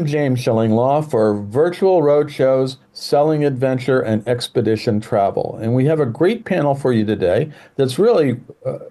I'm James Shillinglaw for Virtual Roadshows, Selling Adventure, and Expedition Travel. And we have a great panel for you today that's really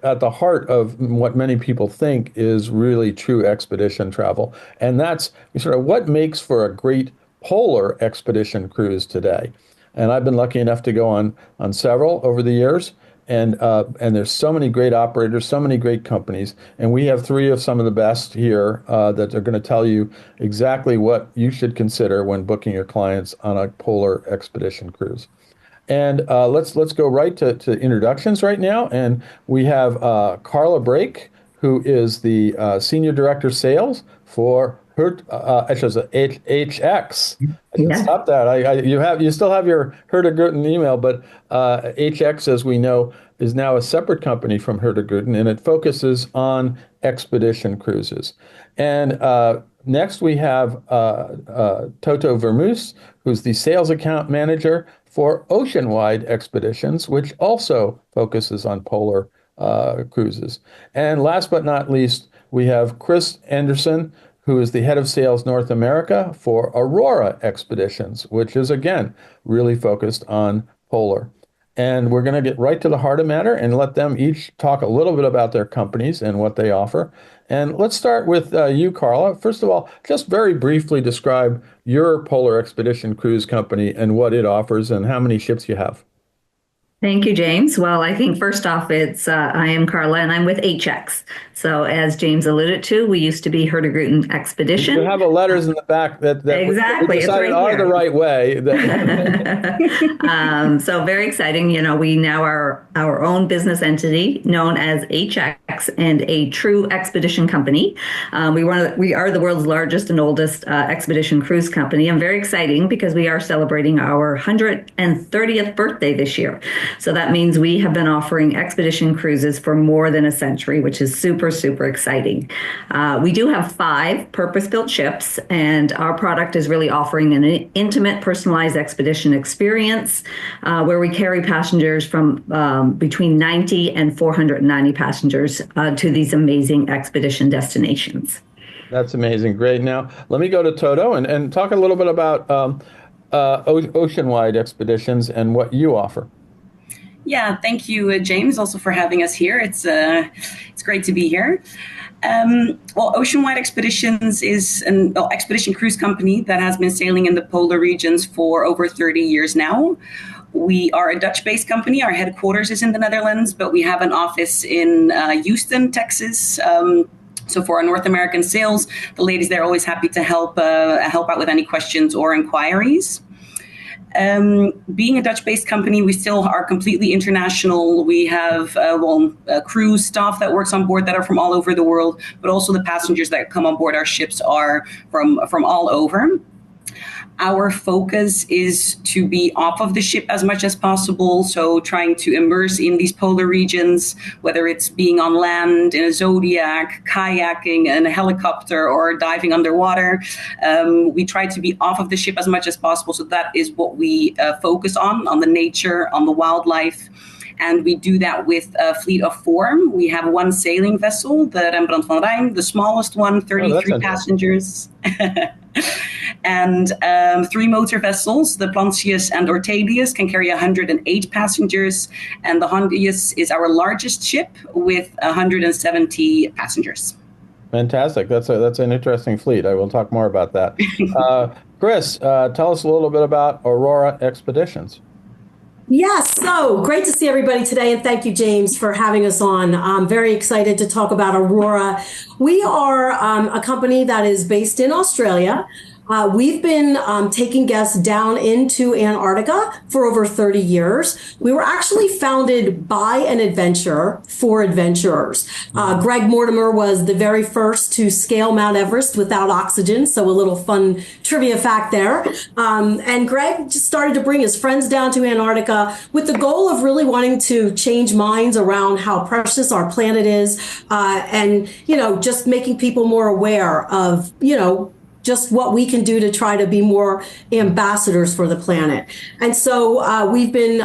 at the heart of what many people think is really true expedition travel. And that's sort of what makes for a great polar expedition cruise today. And I've been lucky enough to go on several over the years. And there's so many great operators, so many great companies, and we have three of some of the best here that are going to tell you exactly what you should consider when booking your clients on a polar expedition cruise. And let's go right to introductions right now. And we have Carla Brake, who is the Senior Director Sales for HX. I should stop that. You still have your Hurtigruten email, but HX, as we know, is now a separate company from Hurtigruten, and it focuses on expedition cruises. And next we have Toto Vermue, who's the sales account manager for Oceanwide Expeditions, which also focuses on polar cruises. And last but not least, we have Kris Enderson, who is the head of sales North America for Aurora Expeditions, which is, again, really focused on polar. And we're going to get right to the heart of matter and let them each talk a little bit about their companies and what they offer. And let's start with you, Carla. First of all, just very briefly describe your polar expedition cruise company and what it offers and how many ships you have. Thank you, James. Well, I think first off, I am Carla and I'm with HX. So as James alluded to, we used to be Hurtigruten Expedition. You have the letters in the back that exactly. we decided are the right way. So very exciting. You know, we now are our own business entity known as HX and a true expedition company. We are the world's largest and oldest expedition cruise company, and very exciting because we are celebrating our 130th birthday this year. So that means we have been offering expedition cruises for more than a century, which is super, super exciting. We do have 5 purpose-built ships, and our product is really offering an intimate, personalized expedition experience where we carry passengers from between 90 and 490 passengers to these amazing expedition destinations. That's amazing. Great. Now, let me go to Toto and talk a little bit about Oceanwide Expeditions and what you offer. Yeah, thank you, James, also for having us here. It's great to be here. Well, Oceanwide Expeditions is an expedition cruise company that has been sailing in the polar regions for over 30 years now. We are a Dutch-based company. Our headquarters is in the Netherlands, but we have an office in Houston, Texas. So for our North American sales, the ladies there are always happy to help out with any questions or inquiries. Being a Dutch-based company, we still are completely international. We have cruise staff that works on board that are from all over the world, but also the passengers that come on board our ships are from all over. Our focus is to be off of the ship as much as possible, so trying to immerse in these polar regions, whether it's being on land in a Zodiac, kayaking in a helicopter, or diving underwater. We try to be off of the ship as much as possible, so that is what we focus on the nature, on the wildlife. And we do that with a fleet of 4. We have 1 sailing vessel, the Rembrandt van Rijn, the smallest one, 33 passengers. And 3 motor vessels, the Plancius and Ortelius, can carry 108 passengers. And the Hondius is our largest ship with 170 passengers. Fantastic. That's an interesting fleet. I will talk more about that. Kris, tell us a little bit about Aurora Expeditions. Yes, so great to see everybody today, and thank you, James, for having us on. I'm very excited to talk about Aurora. We are a company that is based in Australia. We've been taking guests down into Antarctica for over 30 years. We were actually founded by an adventurer for adventurers. Greg Mortimer was the very first to scale Mount Everest without oxygen, so a little fun trivia fact there. And Greg just started to bring his friends down to Antarctica with the goal of really wanting to change minds around how precious our planet is, and, just making people more aware of, just what we can do to try to be more ambassadors for the planet. And so we've been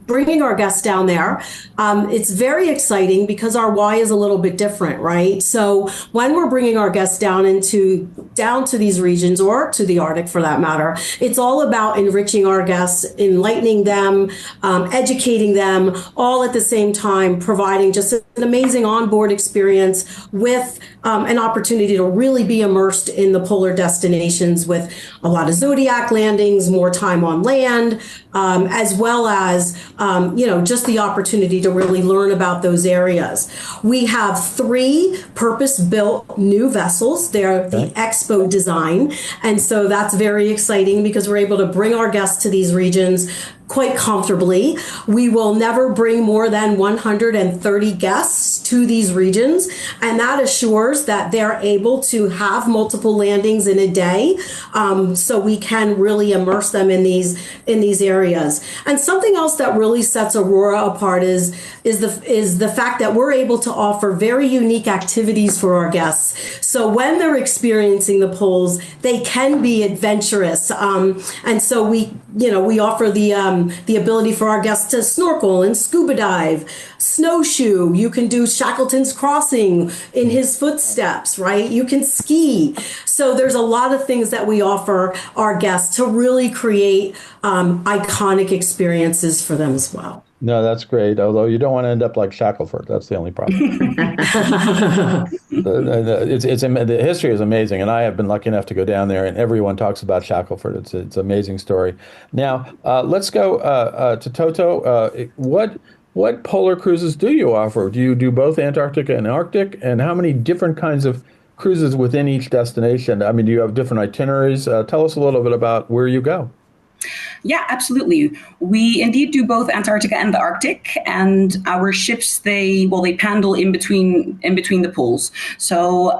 bringing our guests down there. It's very exciting because our why is a little bit different, right? So when we're bringing our guests down to these regions, or to the Arctic for that matter, it's all about enriching our guests, enlightening them, educating them, all at the same time, providing just an amazing onboard experience with an opportunity to really be immersed in the polar destinations, with a lot of zodiac landings, more time on land, as well as just the opportunity to really learn about those areas. We have 3 purpose-built new vessels. They're the Expo design, and so that's very exciting because we're able to bring our guests to these regions quite comfortably. We will never bring more than 130 guests to these regions, and that assures that they're able to have multiple landings in a day, so we can really immerse them in these areas. And something else that really sets Aurora apart is the fact that we're able to offer very unique activities for our guests. So when they're experiencing the poles, they can be adventurous, and so we offer the ability for our guests to snorkel and scuba dive, snowshoe. You can do Shackleton's Crossing in his footsteps, right? You can ski. So there's a lot of things that we offer our guests to really create iconic experiences for them as well. No, that's great. Although you don't want to end up like Shackelford. That's the only problem. The history is amazing, and I have been lucky enough to go down there, and everyone talks about Shackelford. It's an amazing story. Now, let's go to Toto. What polar cruises do you offer? Do you do both Antarctica and Arctic? And how many different kinds of cruises within each destination? I mean, do you have different itineraries? Tell us a little bit about where you go. Yeah, absolutely. We indeed do both Antarctica and the Arctic, and our ships they paddle in between the poles. So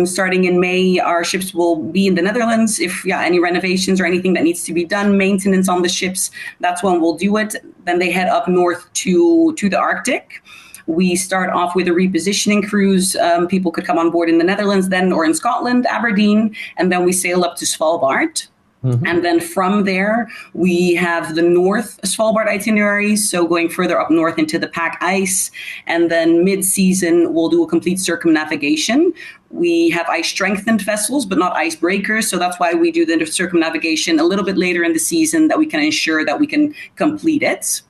starting in May, our ships will be in the Netherlands. If any renovations or anything that needs to be done, maintenance on the ships, that's when we'll do it. Then they head up north to the Arctic. We start off with a repositioning cruise. People could come on board in the Netherlands then, or in Scotland, Aberdeen, and then we sail up to Svalbard. Mm-hmm. And then from there, we have the North Svalbard itineraries, so going further up north into the pack ice. And then mid-season, we'll do a complete circumnavigation. We have ice-strengthened vessels, but not icebreakers. So that's why we do the circumnavigation a little bit later in the season, that we can ensure that we can complete it.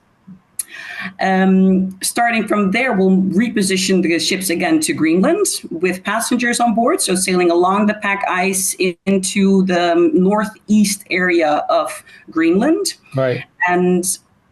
Starting from there, we'll reposition the ships again to Greenland with passengers on board. So sailing along the pack ice into the northeast area of Greenland. Right. And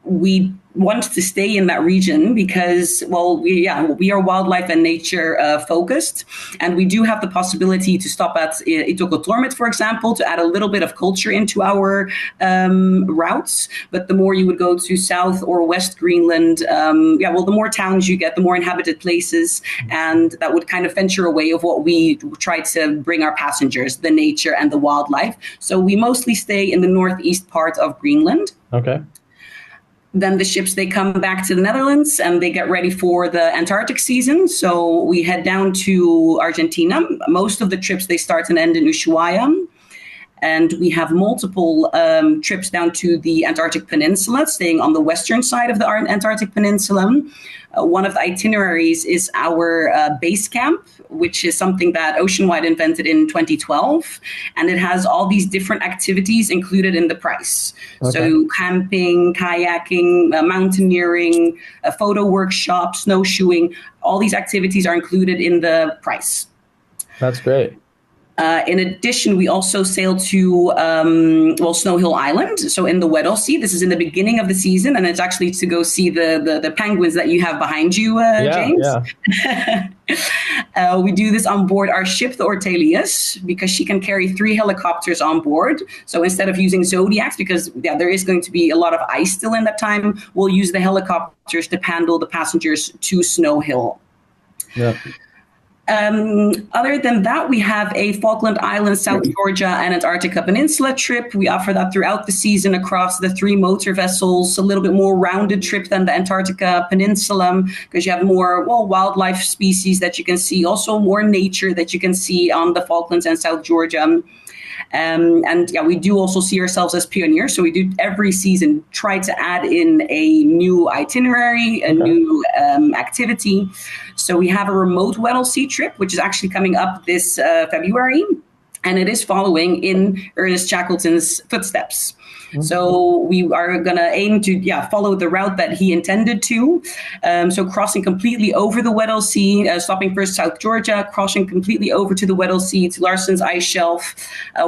we want to stay in that region because, we are wildlife and nature focused. And we do have the possibility to stop at Itokotormit, for example, to add a little bit of culture into our routes. But the more you would go to South or West Greenland, the more towns you get, the more inhabited places. And that would kind of venture away of what we try to bring our passengers, the nature and the wildlife. So we mostly stay in the northeast part of Greenland. Okay. Then the ships, they come back to the Netherlands and they get ready for the Antarctic season. So we head down to Argentina. Most of the trips, they start and end in Ushuaia. And we have multiple trips down to the Antarctic Peninsula, staying on the western side of the Antarctic Peninsula. One of the itineraries is our base camp, which is something that Oceanwide invented in 2012. And it has all these different activities included in the price. Okay. So camping, kayaking, mountaineering, a photo workshop, snowshoeing, all these activities are included in the price. That's great. In addition, we also sail to Snow Hill Island, so in the Weddell Sea. This is in the beginning of the season, and it's actually to go see the penguins that you have behind you, James. Yeah. We do this on board our ship, the Ortelius, because she can carry 3 helicopters on board. So instead of using Zodiacs, because there is going to be a lot of ice still in that time, we'll use the helicopters to handle the passengers to Snow Hill. Yeah. Other than that, we have a Falkland Islands, South Georgia, and Antarctica Peninsula trip. We offer that throughout the season across the 3 motor vessels, a little bit more rounded trip than the Antarctica Peninsula, because you have more wildlife species that you can see, also more nature that you can see on the Falklands and South Georgia. And yeah, we do also see ourselves as pioneers. So we do every season try to add in a new itinerary, a new activity. So we have a remote Weddell Sea trip, which is actually coming up this February. And it is following in Ernest Shackleton's footsteps. So we are going to aim to follow the route that he intended to. So crossing completely over the Weddell Sea, stopping first South Georgia, crossing completely over to the Weddell Sea, to Larson's ice shelf.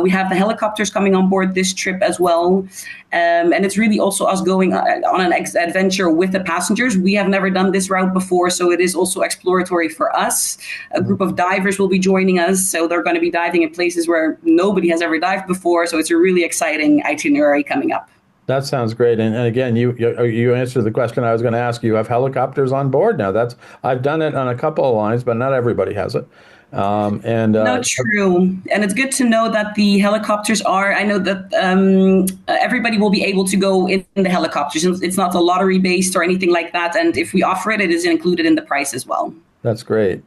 We have the helicopters coming on board this trip as well. And it's really also us going on an adventure with the passengers. We have never done this route before, so it is also exploratory for us. A group of divers will be joining us, so they're going to be diving in places where nobody has ever dived before. So it's a really exciting itinerary coming up. That sounds great. And again, you answered the question I was going to ask you. You have helicopters on board now. I've done it on a couple of lines, but not everybody has it. No, true. And it's good to know that the helicopters I know that everybody will be able to go in the helicopters. It's not a lottery based or anything like that. And if we offer it, it is included in the price as well. That's great.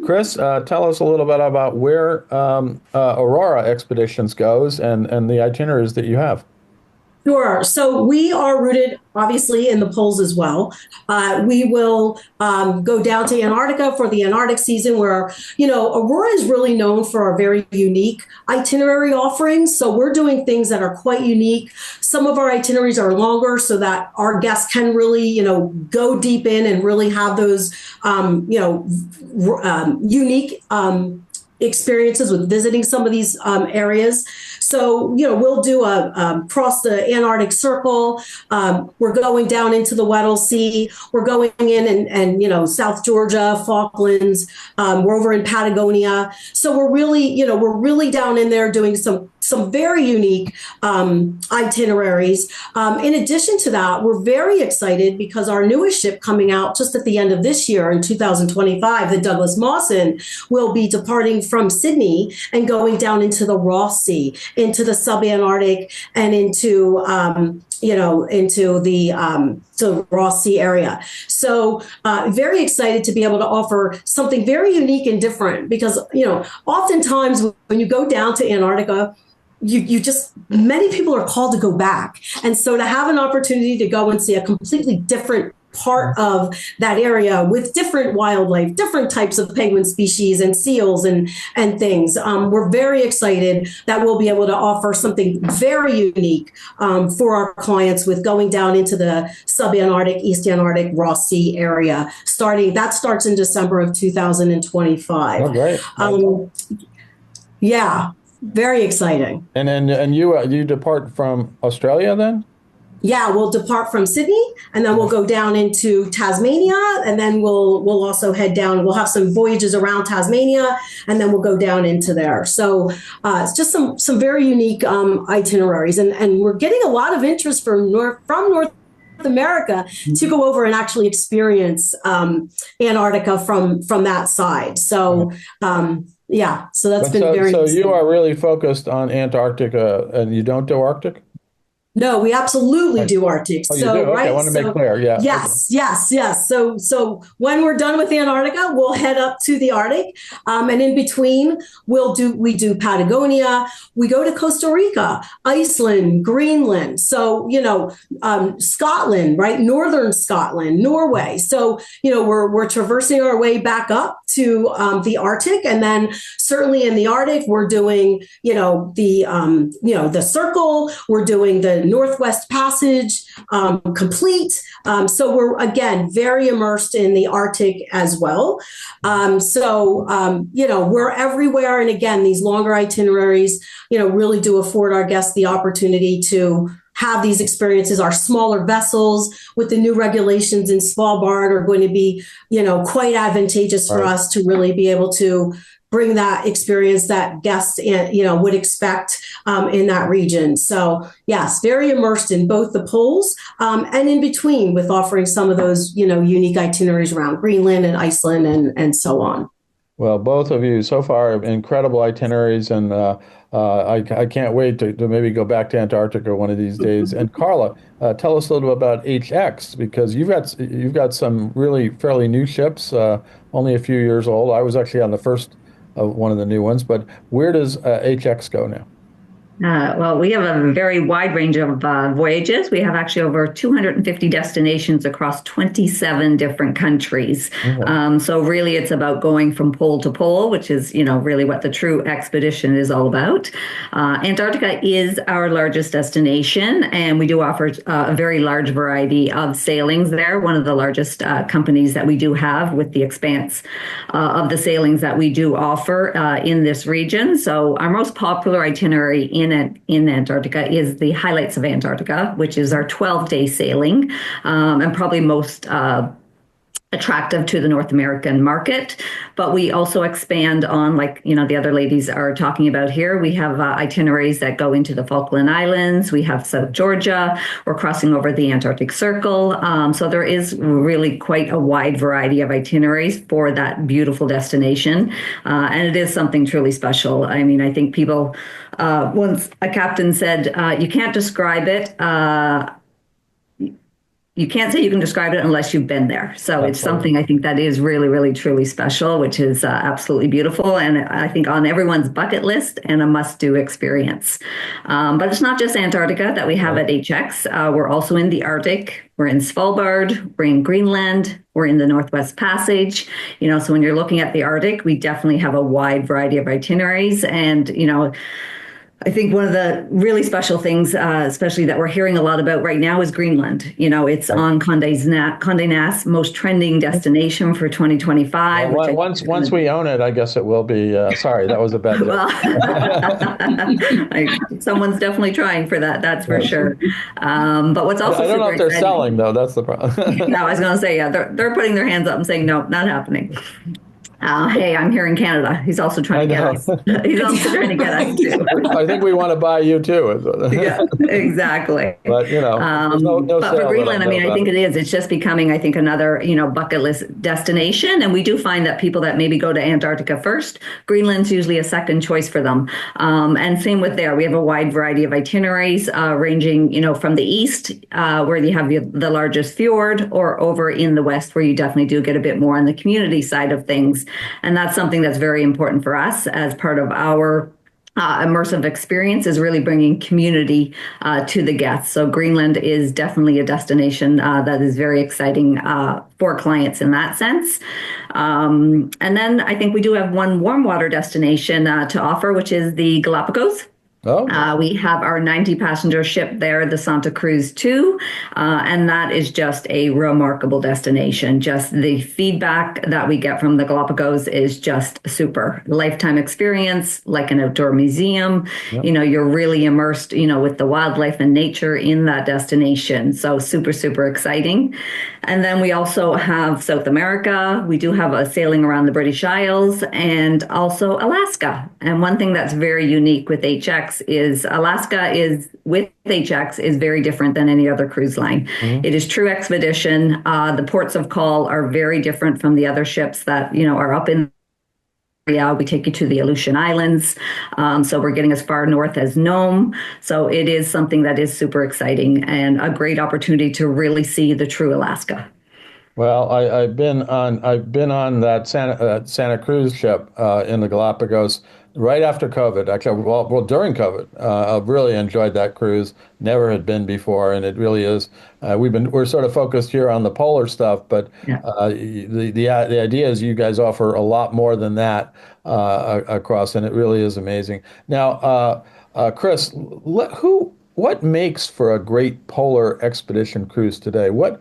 Kris, tell us a little bit about where Aurora Expeditions goes and the itineraries that you have. Sure. So we are rooted, obviously, in the poles as well. We will go down to Antarctica for the Antarctic season, where, Aurora is really known for our very unique itinerary offerings. So we're doing things that are quite unique. Some of our itineraries are longer so that our guests can really, go deep in and really have those, unique experiences with visiting some of these areas. So, we'll do cross the Antarctic Circle. We're going down into the Weddell Sea. We're going in and South Georgia, Falklands. We're over in Patagonia. So we're really down in there doing some very unique itineraries. In addition to that, we're very excited because our newest ship coming out just at the end of this year in 2025, the Douglas Mawson, will be departing from Sydney and going down into the Ross Sea, into the subantarctic, and into the Ross Sea area. So very excited to be able to offer something very unique and different because, oftentimes when you go down to Antarctica, many people are called to go back. And so to have an opportunity to go and see a completely different part of that area with different wildlife, different types of penguin species and seals and things. We're very excited that we'll be able to offer something very unique for our clients with going down into the subantarctic, East Antarctic, Ross Sea area. That starts in December of 2025. Oh, great. Yeah. Very exciting. And you depart from Australia then? Yeah, we'll depart from Sydney and then we'll go down into Tasmania and then we'll also head down. We'll have some voyages around Tasmania and then we'll go down into there. So it's just some very unique itineraries and we're getting a lot of interest from North America to go over and actually experience Antarctica from that side. So so that's been very. So you are really focused on Antarctica, and you don't do Arctic? No, we absolutely do Arctic. Oh, you do? Okay, I want to make clear. Yeah. Yes, okay. yes. So when we're done with Antarctica, we'll head up to the Arctic, and in between, we do Patagonia. We go to Costa Rica, Iceland, Greenland. So Scotland, right? Northern Scotland, Norway. So we're traversing our way back up to the Arctic, and then certainly in the Arctic, we're doing the Circle. We're doing the Northwest Passage complete. So we're, again, very immersed in the Arctic as well. We're everywhere. And again, these longer itineraries, really do afford our guests the opportunity to have these experiences. Our smaller vessels with the new regulations in Svalbard are going to be, quite advantageous for us to really be able to bring that experience that guests, would expect in that region. So yes, very immersed in both the poles and in between with offering some of those, unique itineraries around Greenland and Iceland and so on. Well, both of you so far incredible itineraries, and I can't wait to maybe go back to Antarctica one of these days. And Carla, tell us a little bit about HX because you've got some really fairly new ships, only a few years old. I was actually on the first of one of the new ones, but where does HX go now? Well, we have a very wide range of voyages. We have actually over 250 destinations across 27 different countries. So really it's about going from pole to pole, which is, really what the true expedition is all about. Antarctica is our largest destination, and we do offer a very large variety of sailings there. One of the largest companies that we do have with the expanse of the sailings that we do offer in this region. So our most popular itinerary in Antarctica is the Highlights of Antarctica, which is our 12-day sailing, and probably most attractive to the North American market. But we also expand on, like, the other ladies are talking about here. We have itineraries that go into the Falkland Islands. We have South Georgia. We're crossing over the Antarctic Circle. So there is really quite a wide variety of itineraries for that beautiful destination. And it is something truly special. I mean, I think people, once a captain said, you can't describe it. You can't say you can describe it unless you've been there. So It's something I think that is really, really, truly special, which is absolutely beautiful. And I think on everyone's bucket list and a must-do experience. But it's not just Antarctica that we have at HX. We're also in the Arctic. We're in Svalbard. We're in Greenland. We're in the Northwest Passage. So when you're looking at the Arctic, we definitely have a wide variety of itineraries. And, I think one of the really special things, especially that we're hearing a lot about right now, is Greenland. It's on Condé Nast's most trending destination for 2025. Well, once we own it, I guess it will be. Sorry, that was a bad joke. Someone's definitely trying for that. That's for sure. But what's also I don't know if they're exciting, selling though. That's the problem. No, I was going to say, they're putting their hands up and saying, no, not happening. Hey, I'm here in Canada. He's also trying to get us. He's also trying to get us too. I think we want to buy you too. Yeah, exactly. But no but for Greenland, I think it is. It's just becoming, I think, another bucket list destination. And we do find that people that maybe go to Antarctica first, Greenland's usually a second choice for them. And same with there. We have a wide variety of itineraries ranging, from the east, where you have the largest fjord, or over in the west, where you definitely do get a bit more on the community side of things. And that's something that's very important for us as part of our immersive experience, is really bringing community to the guests. So Greenland is definitely a destination that is very exciting for clients in that sense. And then I think we do have one warm water destination to offer, which is the Galapagos. Oh. We have our 90-passenger ship there, the Santa Cruz 2, and that is just a remarkable destination. Just the feedback that we get from the Galapagos is just super. Lifetime experience, like an outdoor museum. Yep. You're really immersed, with the wildlife and nature in that destination. So super, super exciting. And then we also have South America. We do have a sailing around the British Isles, and also Alaska. And one thing that's very unique with HX is Alaska is with HX is very different than any other cruise line. Mm-hmm. It is true expedition. The ports of call are very different from the other ships that, are up in the area. We take you to the Aleutian Islands. So we're getting as far north as Nome. So it is something that is super exciting and a great opportunity to really see the true Alaska. Well, I've been on that Santa Cruz ship in the Galapagos right after COVID. Actually, well, during COVID, I've really enjoyed that cruise. Never had been before, and it really is. We're sort of focused here on the polar stuff, but the idea is you guys offer a lot more than that across, and it really is amazing. Now, Kris, what makes for a great polar expedition cruise today? What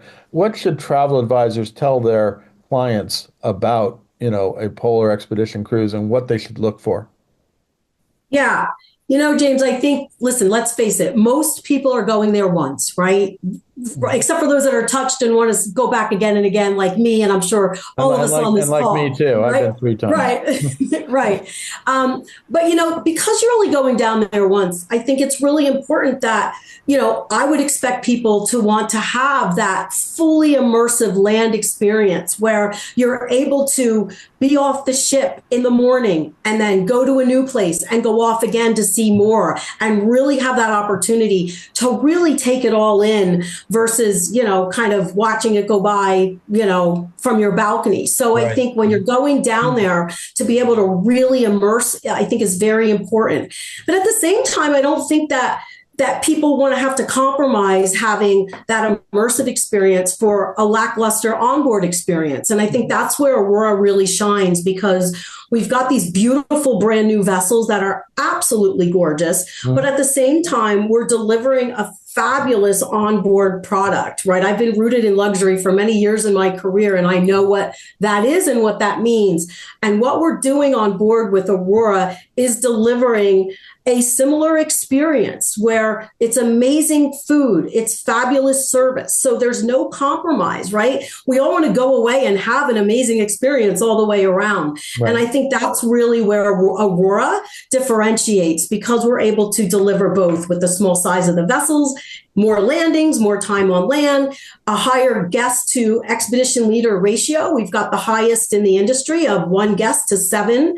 should travel advisors tell their clients about, a polar expedition cruise and what they should look for? Yeah. James, I think, listen, let's face it. Most people are going there once, right? Except for those that are touched and want to go back again and again, like me, and I'm sure all of us on this call. Like me too. Right? I've been 3 times. Right, right. But because you're only going down there once, I think it's really important that, I would expect people to want to have that fully immersive land experience where you're able to be off the ship in the morning and then go to a new place and go off again to see more, and really have that opportunity to really take it all in versus, kind of watching it go by, from your balcony. So I think when you're going down there, to be able to really immerse, I think is very important. But at the same time, I don't think that people want to have to compromise having that immersive experience for a lackluster onboard experience. And I think that's where Aurora really shines, because we've got these beautiful brand new vessels that are absolutely gorgeous, but at the same time, we're delivering a fabulous onboard product, right? I've been rooted in luxury for many years in my career, and I know what that is and what that means. And what we're doing on board with Aurora is delivering a similar experience where it's amazing food, it's fabulous service. So there's no compromise, right? We all want to go away and have an amazing experience all the way around. Right. And I think that's really where Aurora differentiates, because we're able to deliver both with the small size of the vessels, more landings, more time on land, a higher guest to expedition leader ratio. We've got the highest in the industry of seven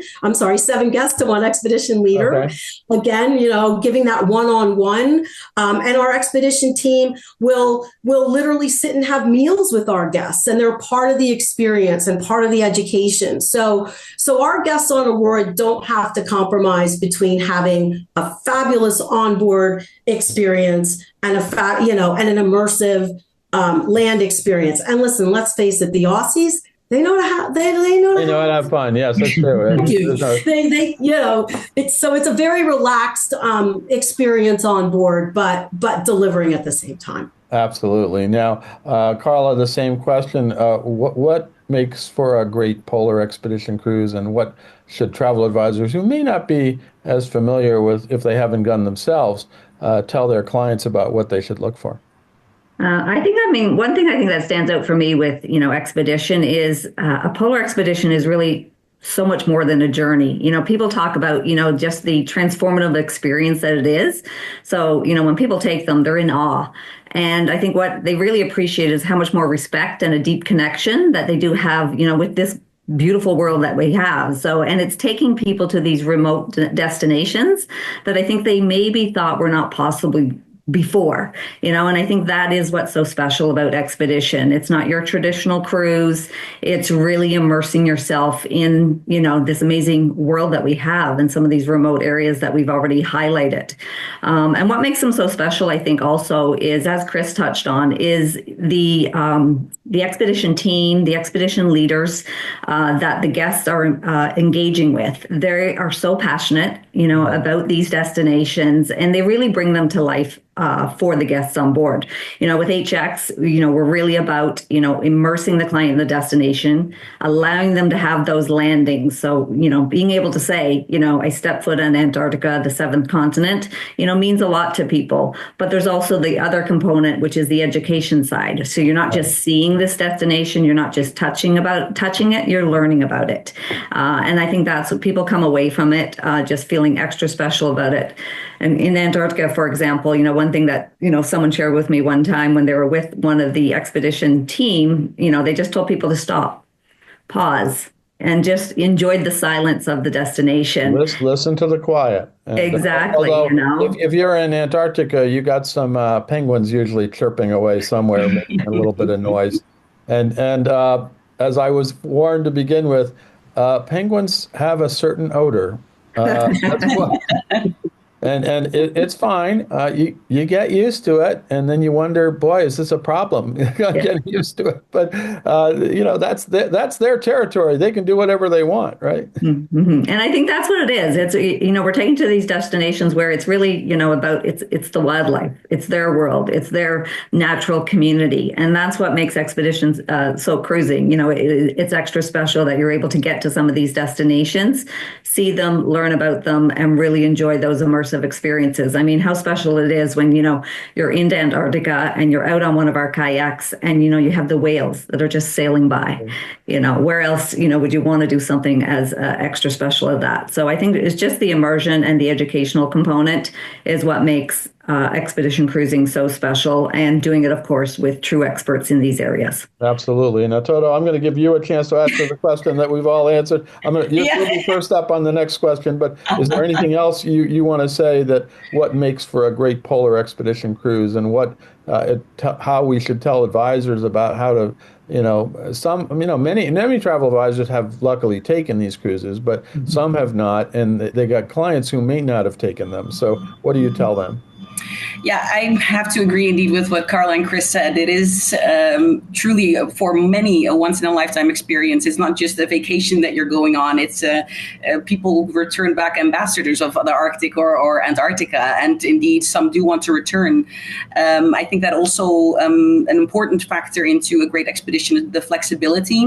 guests to one expedition leader. Okay. Again, giving that one-on-one. And our expedition team will literally sit and have meals with our guests, and they're part of the experience and part of the education. So our guests on Aurora don't have to compromise between having a fabulous onboard experience and and an immersive land experience. And listen, let's face it, the Aussies, they know how to have fun. Yes, that's true. Thank you. It's a very relaxed experience on board, but delivering at the same time. Absolutely. Now, Carla, the same question. What makes for a great polar expedition cruise, and what should travel advisors who may not be as familiar with, if they haven't gone themselves, tell their clients about what they should look for? One thing I think that stands out for me with, expedition is a polar expedition is really so much more than a journey. People talk about, just the transformative experience that it is. So, when people take them, they're in awe. And I think what they really appreciate is how much more respect and a deep connection that they do have, with this beautiful world that we have. So, and it's taking people to these remote destinations that I think they maybe thought were not possibly before, and I think that is what's so special about expedition. It's not your traditional cruise. It's really immersing yourself in, this amazing world that we have in some of these remote areas that we've already highlighted. And what makes them so special, I think also is, as Kris touched on, is the expedition team, the expedition leaders that the guests are engaging with. They are so passionate, about these destinations, and they really bring them to life for the guests on board. With HX, we're really about, immersing the client in the destination, allowing them to have those landings. So, being able to say, I stepped foot on Antarctica, the seventh continent, means a lot to people. But there's also the other component, which is the education side. So you're not just seeing this destination, you're not just touching it, you're learning about it. And I think that's what people come away from it, just feeling extra special about it. And in Antarctica, for example, one thing that, someone shared with me one time when they were with one of the expedition team, they just told people to stop, pause, and just enjoyed the silence of the destination. Listen to the quiet. Exactly. If you're in Antarctica, you got some penguins usually chirping away somewhere, making a little bit of noise. And as I was warned to begin with, penguins have a certain odor. And it's fine. You get used to it, and then you wonder, boy, is this a problem? Getting used to it. But that's their territory. They can do whatever they want, right? Mm-hmm. And I think that's what it is. It's we're taking to these destinations where it's really about it's the wildlife, it's their world, it's their natural community, and that's what makes expeditions so cruising. It's extra special that you're able to get to some of these destinations, see them, learn about them, and really enjoy those immersive experiences. I mean, how special it is when, you're into Antarctica and you're out on one of our kayaks and, you have the whales that are just sailing by. Where else, would you want to do something as extra special as that? So I think it's just the immersion and the educational component is what makes expedition cruising so special, and doing it, of course, with true experts in these areas. Absolutely. Now, Toto, I'm going to give you a chance to answer the question that we've all answered. You'll be first up on the next question, but is there anything else you want to say that what makes for a great polar expedition cruise, and what how we should tell advisors about how to, many travel advisors have luckily taken these cruises, but some have not, and they got clients who may not have taken them. So what do you tell them? Yeah, I have to agree indeed with what Carla and Kris said. It is truly for many a once in a lifetime experience. It's not just a vacation that you're going on. It's people return back ambassadors of the Arctic or Antarctica, and indeed some do want to return. I think that also an important factor into a great expedition is the flexibility.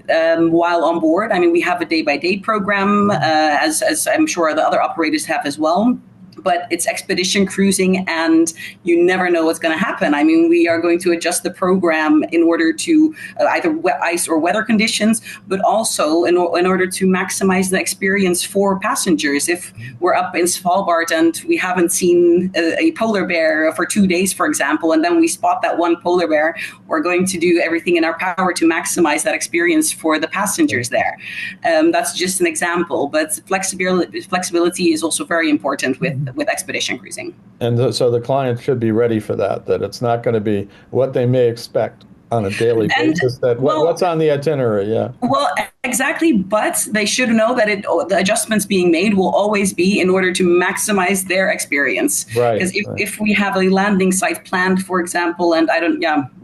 While on board, I mean, we have a day-by-day program, as I'm sure the other operators have as well. But it's expedition cruising, and you never know what's going to happen. I mean, we are going to adjust the program in order to either ice or weather conditions, but also in order to maximize the experience for passengers. If we're up in Svalbard and we haven't seen a polar bear for 2 days, for example, and then we spot that one polar bear, we're going to do everything in our power to maximize that experience for the passengers there. That's just an example, but flexibility is also very important with expedition cruising. And so the client should be ready for that it's not going to be what they may expect on a daily basis, what's on the itinerary. Yeah. Well, exactly. But they should know that the adjustments being made will always be in order to maximize their experience. Right. Because if we have a landing site planned, for example, and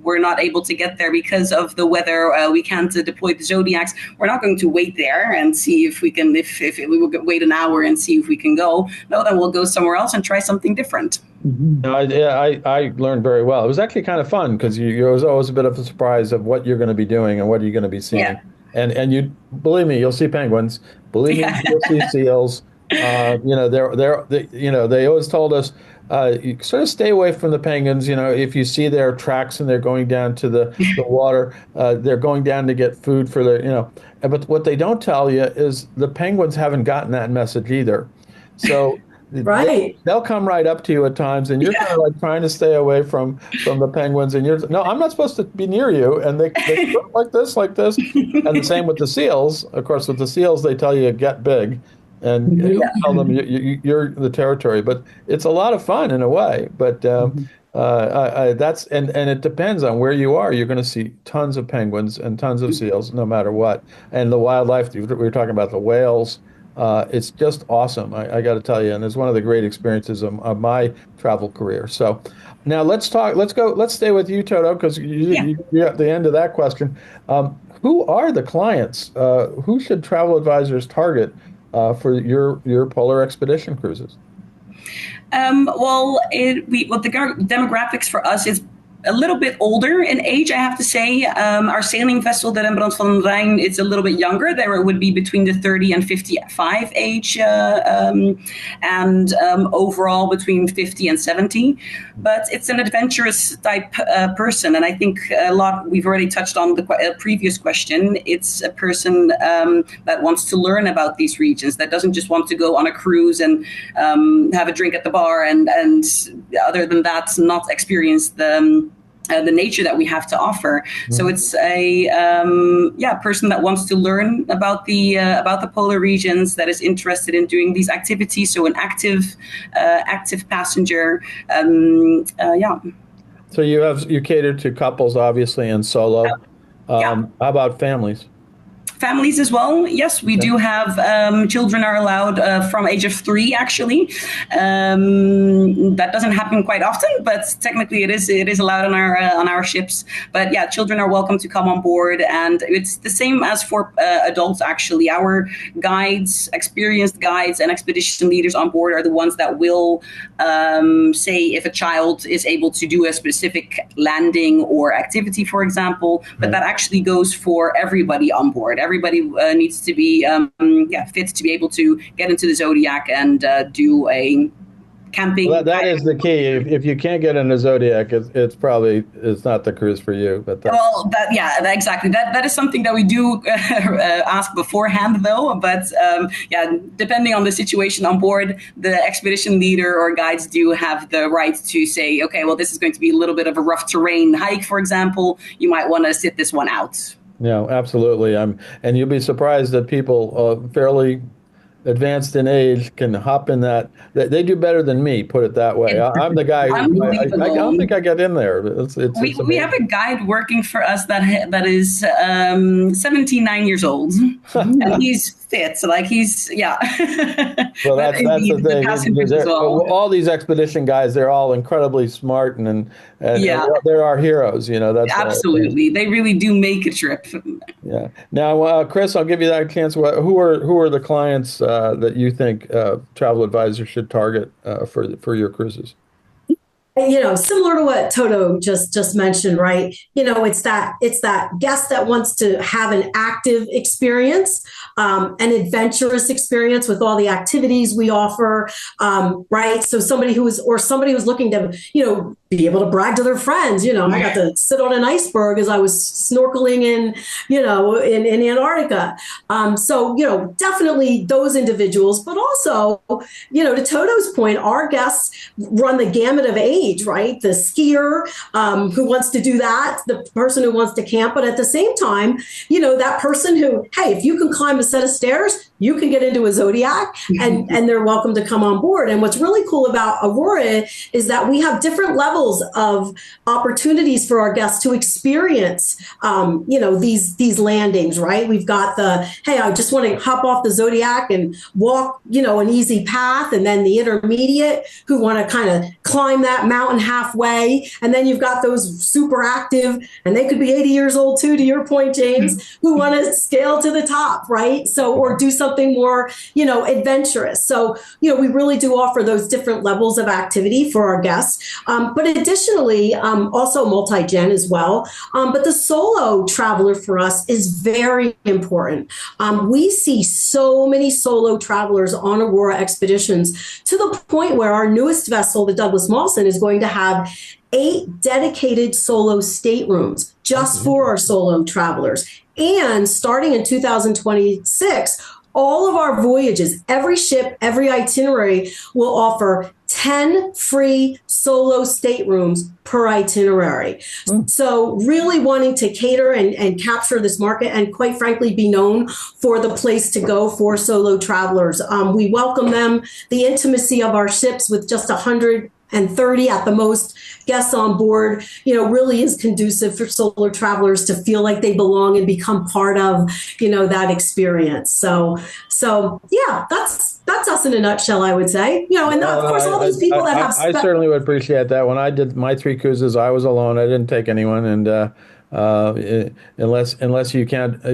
we're not able to get there because of the weather, we can't deploy the Zodiacs, we're not going to wait there and see if we can, if we will wait an hour and see if we can go. No, then we'll go somewhere else and try something different. No, I learned very well. It was actually kind of fun because it was always a bit of a surprise of what you're going to be doing and what you're going to be seeing. Yeah. And you believe me, you'll see penguins. Believe me, you'll see seals. They always told us you sort of stay away from the penguins. If you see their tracks and they're going down to the water, they're going down to get food for their. But what they don't tell you is the penguins haven't gotten that message either. So. Right. They'll come right up to you at times, and you're kind of like trying to stay away from the penguins. And no, I'm not supposed to be near you. And they go like this. And the same with the seals. Of course, with the seals, they tell you get big, and you tell them you're the territory. But it's a lot of fun in a way. But that's and it depends on where you are. You're going to see tons of penguins and tons of seals, no matter what. And the wildlife, we were talking about the whales. It's just awesome. I got to tell you, and it's one of the great experiences of my travel career. So now let's stay with you, Toto, because you're at the end of that question. Who are the clients? Who should travel advisors target for your polar expedition cruises? The demographics for us is a little bit older in age, I have to say. Our sailing vessel, the Rembrandt van Rijn, is a little bit younger. There it would be between the 30 and 55 age, and overall between 50 and 70. But it's an adventurous type person. And I think we've already touched on the previous question. It's a person that wants to learn about these regions, that doesn't just want to go on a cruise and have a drink at the bar and other than that, not experience the nature that we have to offer. Mm-hmm. So it's a person that wants to learn about the polar regions, that is interested in doing these activities. So an active passenger. So you cater to couples, obviously, and solo. How about families? Families as well. Yes, we do have children are allowed from age of 3, actually. That doesn't happen quite often, but technically it is allowed on our ships. But yeah, children are welcome to come on board, and it's the same as for adults. Actually, our guides, experienced guides, and expedition leaders on board are the ones that will say if a child is able to do a specific landing or activity, for example. But that actually goes for everybody on board. Everybody needs to be fit to be able to get into the Zodiac and do a camping. Well, that is the key. If you can't get in the Zodiac, it's not the cruise for you. But exactly. That is something that we do ask beforehand, though. But depending on the situation on board, the expedition leader or guides do have the right to say, okay, well, this is going to be a little bit of a rough terrain hike, for example. You might want to sit this one out. Yeah, absolutely. And you'll be surprised that people fairly advanced in age can hop in that. They do better than me, put it that way. I'm the guy who I don't Unbelievable. think I get in there. It's We have a amazing. guide working for us that is 79 years old, and he's fit. So like he's yeah, Well, but that's the the thing. passengers as well. All these expedition guys, they're all incredibly smart and Yeah, they're our heroes. That's the whole thing. absolutely. They really do make a trip. Yeah. Now, Chris, I'll give you that chance. Who are the clients that you think travel advisors should target for your cruises? Similar to what Toto just mentioned, right? It's that guest that wants to have an active experience, an adventurous experience with all the activities we offer, right? So somebody who's looking to, be able to brag to their friends. I got to sit on an iceberg as I was snorkeling in Antarctica. So definitely those individuals, but also, to Toto's point, our guests run the gamut of age, right? The skier who wants to do that, the person who wants to camp, but at the same time, that person who, hey, if you can climb a set of stairs, you can get into a Zodiac and they're welcome to come on board. And what's really cool about Aurora is that we have different levels of opportunities for our guests to experience, these landings, right? We've got the, hey, I just want to hop off the Zodiac and walk, an easy path. And then the intermediate who want to kind of climb that mountain halfway. And then you've got those super active, and they could be 80 years old too, to your point, James, who want to scale to the top, right? So, or do something more, adventurous. So, we really do offer those different levels of activity for our guests. But additionally, also multi-gen as well. But the solo traveler for us is very important. We see so many solo travelers on Aurora Expeditions to the point where our newest vessel, the Douglas Mawson, is going to have 8 dedicated solo staterooms just for our solo travelers. And starting in 2026, all of our voyages, every ship, every itinerary will offer 10 free solo staterooms per itinerary. So really wanting to cater and capture this market and quite frankly be known for the place to go for solo travelers. We welcome them, the intimacy of our ships with just 130 at the most guests on board, really is conducive for solo travelers to feel like they belong and become part of, that experience. So yeah, that's us in a nutshell, I would say. And of course, all these people that have. I certainly would appreciate that. When I did my 3 cruises, I was alone. I didn't take anyone, and unless you can't,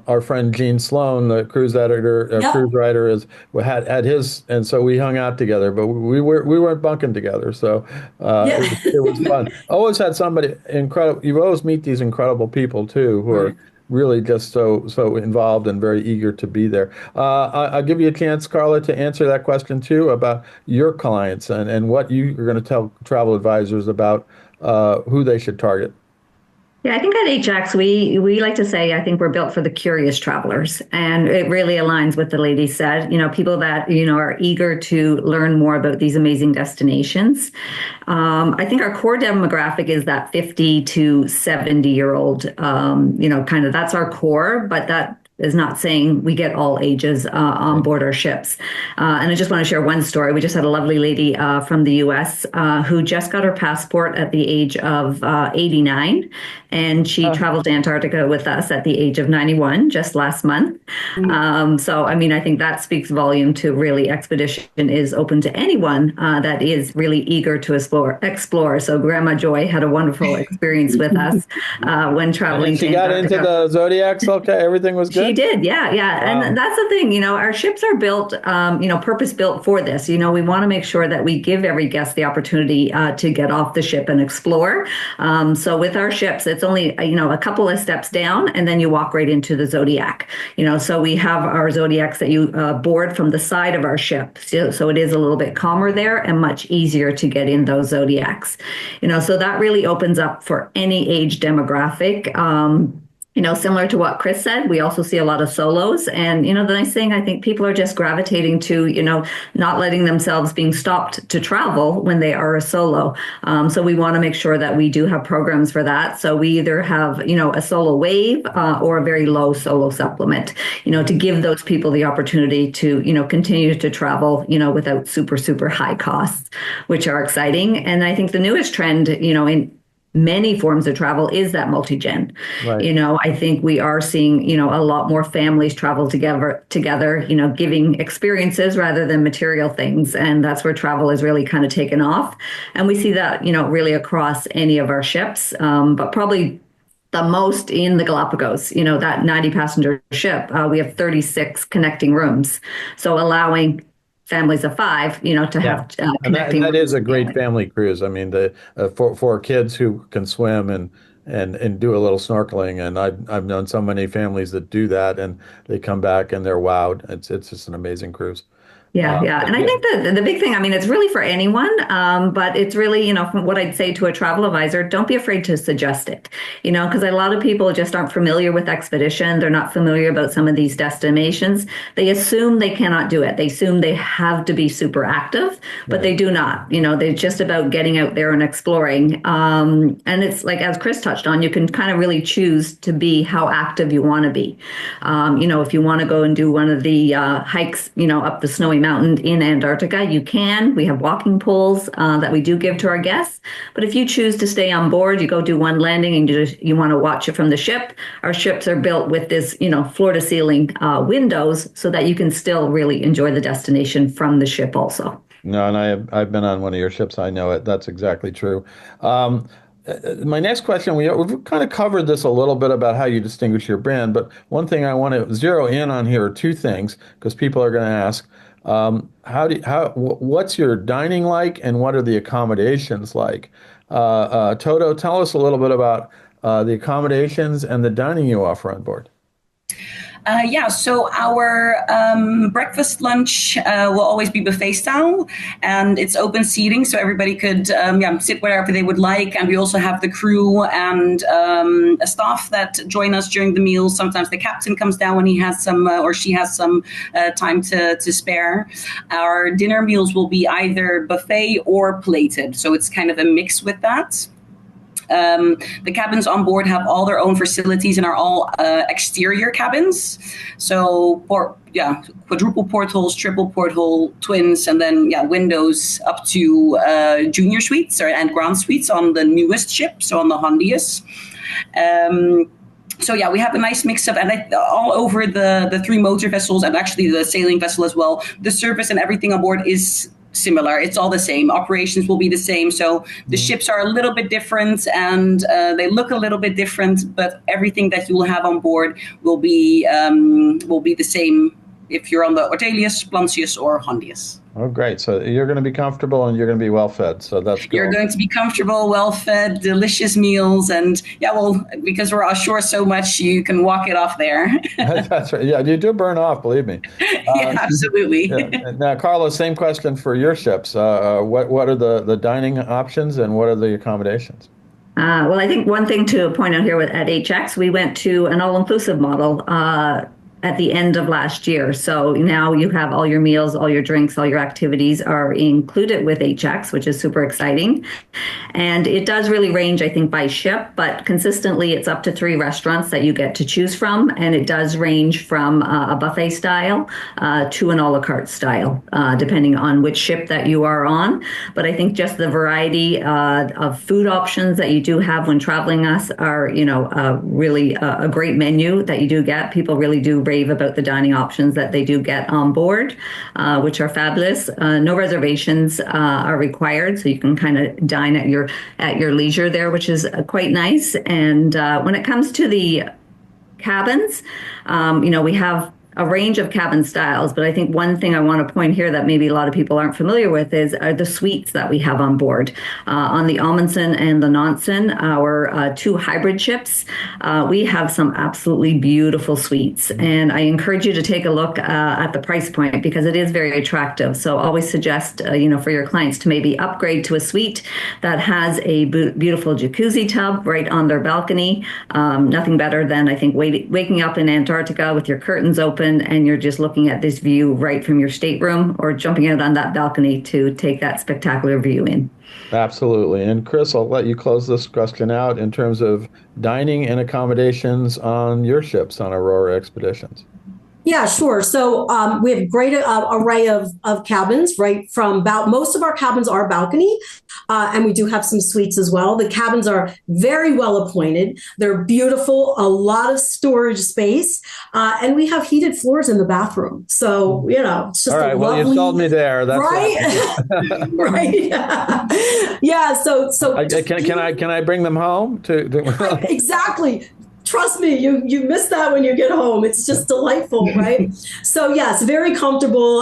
our friend Gene Sloan, the cruise editor, cruise writer, had his, and so we hung out together, but we weren't bunking together, so it was fun. Always had somebody incredible. You always meet these incredible people too, who are really just so involved and very eager to be there. I'll give you a chance, Carla, to answer that question too about your clients and what you are going to tell travel advisors about who they should target. Yeah, I think at HX, we like to say, I think we're built for the curious travelers. And it really aligns with the lady said, people that, are eager to learn more about these amazing destinations. I think our core demographic is that 50 to 70-year-old, kind of that's our core, but that is not saying we get all ages on board our ships. And I just want to share one story. We just had a lovely lady from the US who just got her passport at the age of 89. And she traveled to Antarctica with us at the age of 91 just last month. So, I think that speaks volume to really Expedition is open to anyone that is really eager to explore. So Grandma Joy had a wonderful experience with us when traveling to Antarctica. She got into the Zodiacs, okay? Everything was good? She did, yeah. Wow. And that's the thing, our ships are built, purpose-built for this. We want to make sure that we give every guest the opportunity to get off the ship and explore. So with our ships, it's only, a couple of steps down, and then you walk right into the Zodiac. So we have our Zodiacs that you board from the side of our ship. So it is a little bit calmer there and much easier to get in those Zodiacs. So that really opens up for any age demographic. Similar to what Kris said, we also see a lot of solos. And, the nice thing, I think people are just gravitating to, not letting themselves being stopped to travel when they are a solo. So we want to make sure that we do have programs for that. So we either have, a solo wave or a very low solo supplement, to give those people the opportunity to, continue to travel, without super, super high costs, which are exciting. And I think the newest trend, in many forms of travel is that multi-gen. Right. I think we are seeing, a lot more families travel together, giving experiences rather than material things. And that's where travel is really kind of taken off. And we see that, really across any of our ships, but probably the most in the Galapagos, that 90 passenger ship, we have 36 connecting rooms. So allowing families of 5, to have connecting. And that is a great family cruise. I mean, for kids who can swim and do a little snorkeling, and I've known so many families that do that, and they come back and they're wowed. It's just an amazing cruise. Yeah. And I think the big thing, I mean, it's really for anyone, but it's really, from what I'd say to a travel advisor, don't be afraid to suggest it, because a lot of people just aren't familiar with expedition. They're not familiar about some of these destinations. They assume they cannot do it. They assume they have to be super active, but they do not. They're just about getting out there and exploring. And it's like, as Kris touched on, you can kind of really choose to be how active you want to be. If you want to go and do one of the hikes, up the snowy mountain in Antarctica, you can. We have walking poles that we do give to our guests. But if you choose to stay on board, you go do one landing and you want to watch it from the ship. Our ships are built with this, floor to ceiling windows so that you can still really enjoy the destination from the ship also. No, and I've been on one of your ships. I know it. That's exactly true. My next question, we've kind of covered this a little bit about how you distinguish your brand, but one thing I want to zero in on here are two things because people are going to ask. What's your dining like, and what are the accommodations like? Toto, tell us a little bit about the accommodations and the dining you offer on board. So our breakfast, lunch will always be buffet style, and it's open seating, so everybody could sit wherever they would like. And we also have the crew and a staff that join us during the meals. Sometimes the captain comes down when he has some or she has some time to spare. Our dinner meals will be either buffet or plated, so it's kind of a mix with that. The cabins on board have all their own facilities and are all exterior cabins. So, quadruple portholes, triple porthole, twins, and then windows up to junior suites and ground suites on the newest ship, so on the Hondius. We have a nice mix of, and all over the 3 motor vessels and actually the sailing vessel as well. The service and everything on board is similar. It's all the same. Operations will be the same. So the ships are a little bit different and they look a little bit different, but everything that you will have on board will be the same if you're on the Ortelius, Plancius, or Hondius. Oh, great. So you're going to be comfortable and you're going to be well fed. So that's good. You're going to be comfortable, well fed, delicious meals. And because we're offshore so much, you can walk it off there. That's right. Yeah, you do burn off, believe me. Absolutely. Now, Carla, same question for your ships. What are the dining options and what are the accommodations? Well, I think one thing to point out here at HX, we went to an all-inclusive model at the end of last year. So now you have all your meals, all your drinks, all your activities are included with HX, which is super exciting. And it does really range, I think, by ship, but consistently it's up to 3 restaurants that you get to choose from. And it does range from a buffet style to an a la carte style, depending on which ship that you are on. But I think just the variety of food options that you do have when traveling us are, really a great menu that you do get. People really do rave about the dining options that they do get on board, which are fabulous. No reservations are required, so you can kind of dine at your leisure there, which is quite nice. And when it comes to the cabins, we have a range of cabin styles, but I think one thing I want to point here that maybe a lot of people aren't familiar with are the suites that we have on board. On the Amundsen and the Nansen, our two hybrid ships, we have some absolutely beautiful suites. And I encourage you to take a look at the price point because it is very attractive. So always suggest, for your clients to maybe upgrade to a suite that has a beautiful jacuzzi tub right on their balcony. Nothing better than, I think, waking up in Antarctica with your curtains open and you're just looking at this view right from your stateroom or jumping out on that balcony to take that spectacular view in. Absolutely. And Kris, I'll let you close this question out in terms of dining and accommodations on your ships on Aurora Expeditions. Yeah, sure. So we have a great array of cabins, right? Most of our cabins are balcony, and we do have some suites as well. The cabins are very well appointed. They're beautiful, a lot of storage space, and we have heated floors in the bathroom. So, it's just all right. Well, you sold me there. That's right. Right. Yeah. So can I bring them home to exactly. Trust me, you miss that when you get home. It's just delightful, right? So yes, very comfortable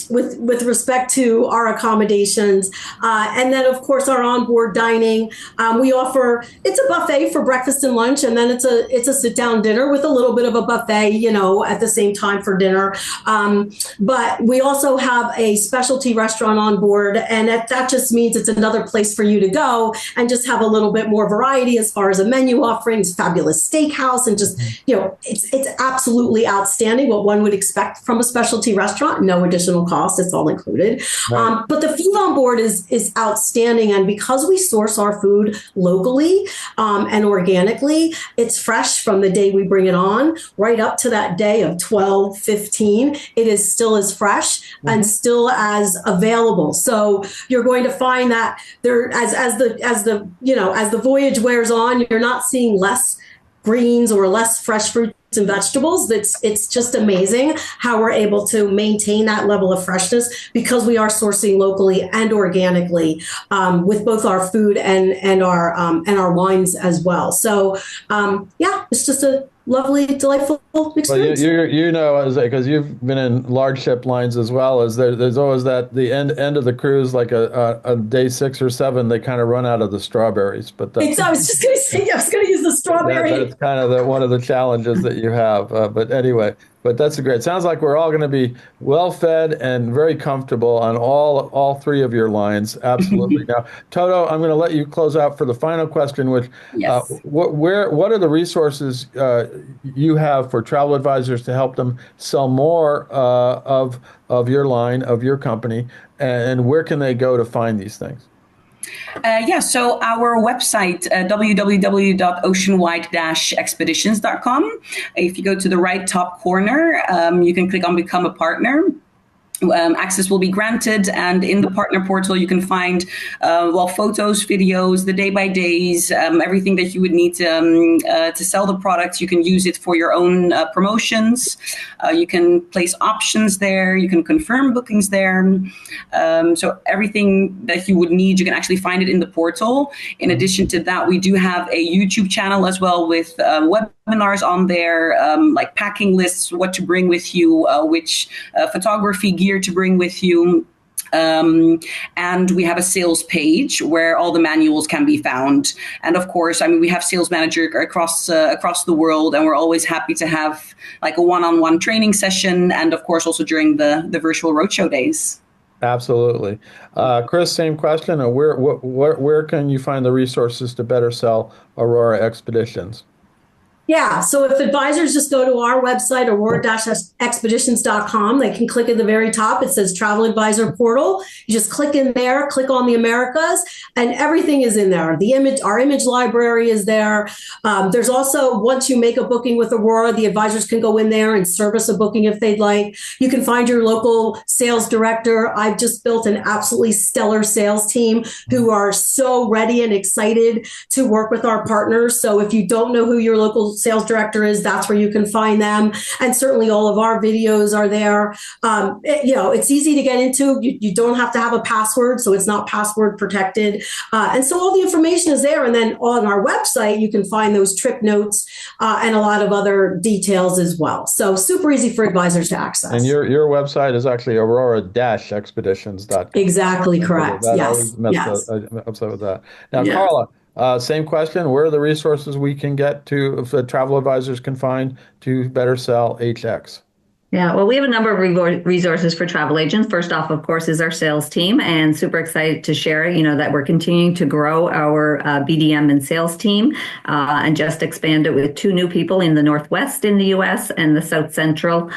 with respect to our accommodations, and then of course our onboard dining. We offer it's a buffet for breakfast and lunch, and then it's a sit down dinner with a little bit of a buffet, at the same time for dinner. But we also have a specialty restaurant on board, and that just means it's another place for you to go and just have a little bit more variety as far as a menu offerings. Fabulous steakhouse and just, it's absolutely outstanding what one would expect from a specialty restaurant. No additional cost. It's all included. Right. But the food on board is outstanding. And because we source our food locally and organically, it's fresh from the day we bring it on right up to that day of 12:15. It is still as fresh and still as available. So you're going to find that there, as the voyage wears on, you're not seeing less greens or less fresh fruits and vegetables. It's just amazing how we're able to maintain that level of freshness because we are sourcing locally and organically with both our food and our wines as well. So it's just a lovely, delightful experience. Well, because you've been in large ship lines as well, as there's always that the end of the cruise, like a day 6 or 7, they kind of run out of the strawberries. But I was just going to say, I was going to use the strawberry. That's kind of one of the challenges that you have. But anyway. But that's great. Sounds like we're all going to be well fed and very comfortable on all three of your lines. Absolutely. Now, Toto, I'm going to let you close out for the final question, which yes. What are the resources you have for travel advisors to help them sell more of your line, of your company, and where can they go to find these things? So our website, www.oceanwide-expeditions.com. If you go to the right top corner, you can click on Become a Partner. Access will be granted, and in the partner portal you can find photos, videos, the day-by-days, everything that you would need to sell the products. You can use it for your own promotions. You can place options there. You can confirm bookings there. So everything that you would need, you can actually find it in the portal. In addition to that, we do have a YouTube channel as well with webinars on there, like packing lists, what to bring with you, which photography gear to bring with you. And we have a sales page where all the manuals can be found. And of course, we have sales manager across the world, and we're always happy to have like a one-on-one training session. And of course, also during the virtual roadshow days. Absolutely. Kris, same question. Where can you find the resources to better sell Aurora Expeditions? Yeah, so if advisors just go to our website, aurora-expeditions.com, they can click at the very top. It says Travel Advisor Portal. You just click in there, click on the Americas, and everything is in there. Our image library is there. There's also, once you make a booking with Aurora, the advisors can go in there and service a booking if they'd like. You can find your local sales director. I've just built an absolutely stellar sales team who are so ready and excited to work with our partners. So if you don't know who your local sales director is, that's where you can find them. And certainly all of our videos are there. It's easy to get into. You don't have to have a password, so it's not password protected. And so all the information is there. And then on our website, you can find those trip notes and a lot of other details as well. So super easy for advisors to access. And your website is actually aurora-expeditions.com. Exactly correct. Yes. I'm upset with that. Now, Yes. Carla, same question. Where are the resources we can get to, if the travel advisors can find to better sell HX? Yeah, well, we have a number of resources for travel agents. First off, of course, is our sales team, and super excited to share, that we're continuing to grow our BDM and sales team, and just expand it with 2 new people in the Northwest in the U.S. and the South Central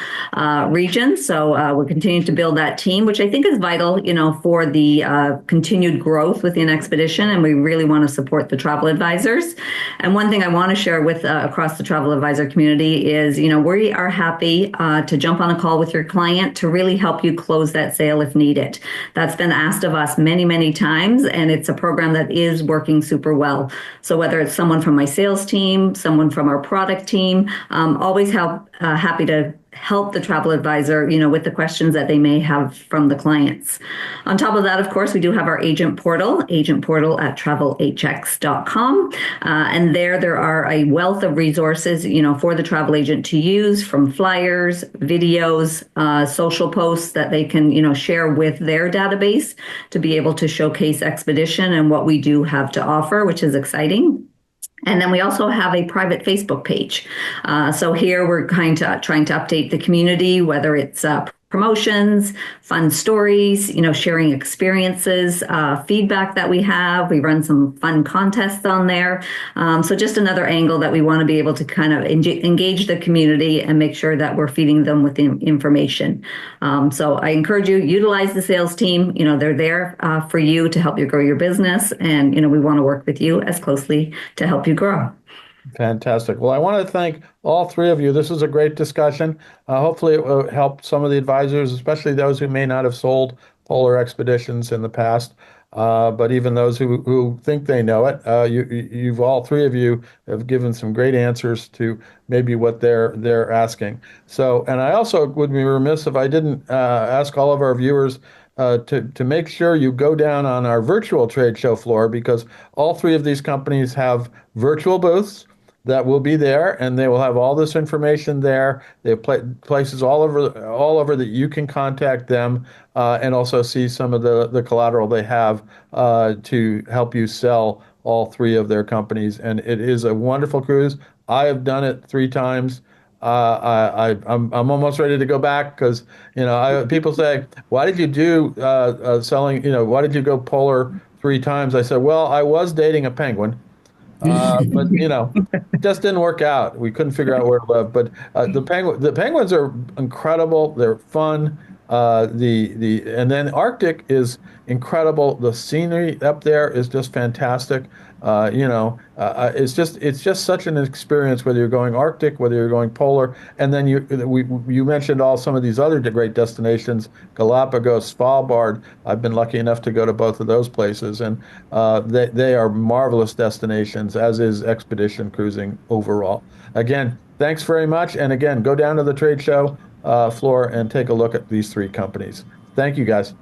region. So we're continuing to build that team, which I think is vital, for the continued growth within Expedition, and we really want to support the travel advisors. And one thing I want to share with across the travel advisor community is, we are happy to jump on a call with your client to really help you close that sale if needed. That's been asked of us many, many times, and it's a program that is working super well. So whether it's someone from my sales team, someone from our product team, always happy to help the travel advisor, with the questions that they may have from the clients. On top of that, of course, we do have our agent portal at travelhx.com. And there are a wealth of resources, for the travel agent to use, from flyers, videos, social posts that they can, share with their database to be able to showcase Expedition and what we do have to offer, which is exciting. And then we also have a private Facebook page. So here we're trying to update the community, whether it's promotions, fun stories, sharing experiences, feedback that we have. We run some fun contests on there. So just another angle that we want to be able to kind of engage the community and make sure that we're feeding them with information. So I encourage you, utilize the sales team. They're there for you to help you grow your business. And, we want to work with you as closely to help you grow. Fantastic. Well, I want to thank all 3 of you. This was a great discussion. Hopefully it will help some of the advisors, especially those who may not have sold polar expeditions in the past, but even those who think they know it. You've all 3 of you have given some great answers to maybe what they're asking. So, and I also would be remiss if I didn't ask all of our viewers to make sure you go down on our virtual trade show floor, because all 3 of these companies have virtual booths that will be there, and they will have all this information there. They have places all over that you can contact them, and also see some of the collateral they have to help you sell all 3 of their companies. And it is a wonderful cruise. I have done it 3 times. I'm almost ready to go back, because people say, why did you do selling? Why did you go polar 3 times? I said, well, I was dating a penguin. But it just didn't work out. We couldn't figure out where to live. But the penguins are incredible. They're fun. And then Arctic is incredible. The scenery up there is just fantastic. It's just such an experience, whether you're going Arctic, whether you're going polar. And then you mentioned some of these other great destinations, Galapagos, Svalbard. I've been lucky enough to go to both of those places, and they are marvelous destinations, as is expedition cruising overall. Again, thanks very much. And again, go down to the trade show floor and take a look at these 3 companies. Thank you, guys.